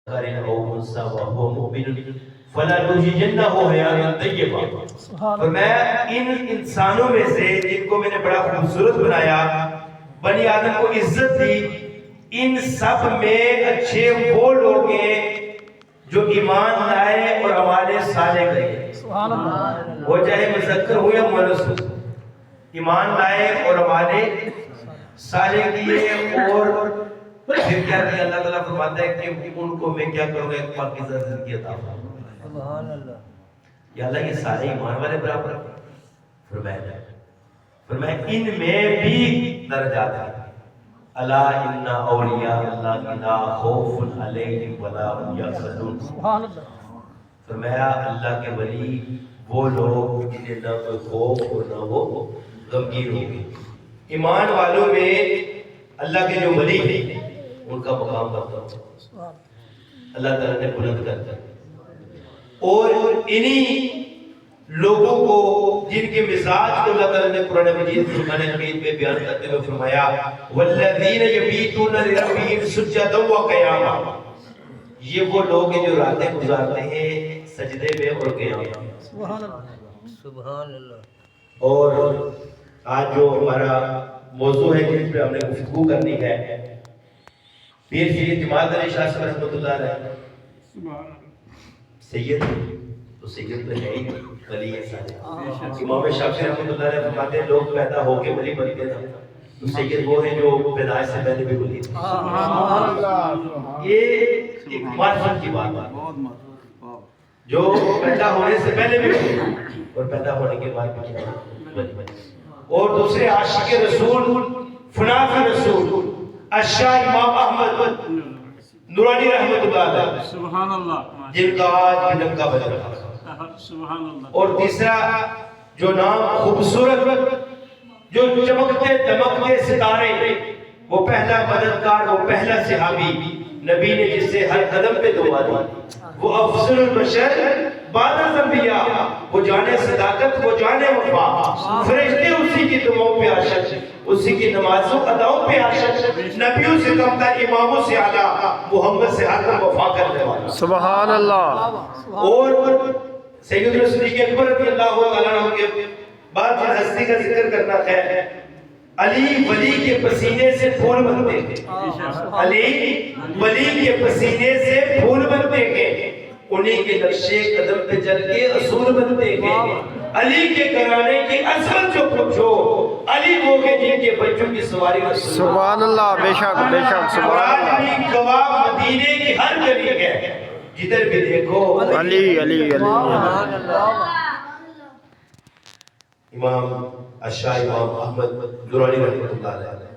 او انثى وهو مؤمن فلنحيينه حیاۃ طیبہ۔ اور میں ان انسانوں میں سے جن کو میں نے بڑا خوبصورت بنایا، بنی آدم کو عزت دی، ان سب میں اچھے وہ لوگ ہیں جو ایمان لائے اور اعمال صالح کرے، سبحان اللہ، وہ چاہے مذکر ہو یا مؤنث ہو، ایمان لائے اور اعمال صالح کیے۔ اور پھر کیا کہ اللہ تعالیٰ فرماتا ہے کہ ان کو میں کیا کروں گا، ایک پاکیزہ زندگی عطا فرماؤں گا۔ سبحان اللہ، یا اللہ یہ سارے ایمان والے برابر فرمایا ان میں بھی درجات ہیں۔ الا ان اولیاء اللہ لا خوف علیہم ولا هم یحزنون۔ سبحان اللہ، فرمایا اللہ کے ولی وہ لوگ جنہیں نہ کوئی خوف اور نہ وہ غمگین ہوگی۔ ایمان والوں میں اللہ کے جو ولی ہیں ان کا مقام بڑھتا ہے، اللہ تعالیٰ نے بلند کرتا ہے۔ اور انہی لوگوں کو جن کے مزاج کو اللہ تعالیٰ نے قرآن مجید فرقان حمید میں بیان کرتے ہوئے فرمایا والذین یبیتون لربہم سجدا وقیاما، یہ وہ لوگ ہیں جو راتیں گزارتے ہیں سجدے میں اور قیام میں۔ سبحان اللہ، سبحان اللہ۔ اور آج جو ہمارا موضوع ہے جس پہ ہم نے گفتگو کرنی ہے، پیر سید جماعت علی شاہ صاحب رحمۃ اللہ علیہ سید تو سید تو ہے ہی ولی ہے سارے۔ امام شافعی رحمۃ اللہ علیہ فرماتے ہیں لوگ پیدا ہو کے ولی بنتے ہیں، تو سید وہ ہیں جو پیدائش سے پہلے بھی ولی تھے۔ یہ ایک معرفت کی بات ہے، جو پیدا ہونے سے پہلے بھی ولی اور پیدا ہونے کے بعد بھی ولی بنے۔ اور دوسرے عاشق رسول فناف رسول الشاہ امام احمد نورانی رحمۃ اللہ علیہ، سبحان اللہ، جن کا آج بھی ڈنکا بج رہا ہے۔ سبحان اللہ۔ اور تیسرا جو نام خوبصورت، جو چمکتے دمکتے ستارے، وہ پہلا مددگار، وہ پہلا صحابی، نبی نے جس سے ہر قدم پہ دعا دی، وہ افضل البشر بعد الانبیاء، وہ جانے صداقت، وہ جانے وفا، فرشتے اسی کی دعاؤں پہ عاشق، اسی کی نمازوں اداؤں پہ عاشق، نبیوں سے کم تر، اماموں سے اعلیٰ، محمد سے ہر دم وفا کرنے والا۔ سبحان اللہ۔ اور سیدنا صدیق اکبر رضی اللہ تعالیٰ عنہ کے بعد جن ہستی کا ذکر کرنا ہے، علی ولی کے پسینے سے پھول بنتے ہیں، علی ولی کے پسینے سے پھول بنتے ہیں، انہی کے نقشے قدم پہ چل کے اصول بنتے ہیں۔ علی کے گھرانے کی عظمت جو پوچھو، علی وہ ہے جن کے بچوں کی سواری رسول۔ سبحان اللہ، بے شک بے شک، اور سبحان آج اللہ۔ بھی گواہ مدینے کی ہر گلی ہے، جدھر بھی دیکھو علی علی علی۔ سبحان اللہ، امام الشاہ امام احمد درانی رحمۃ اللہ علیہ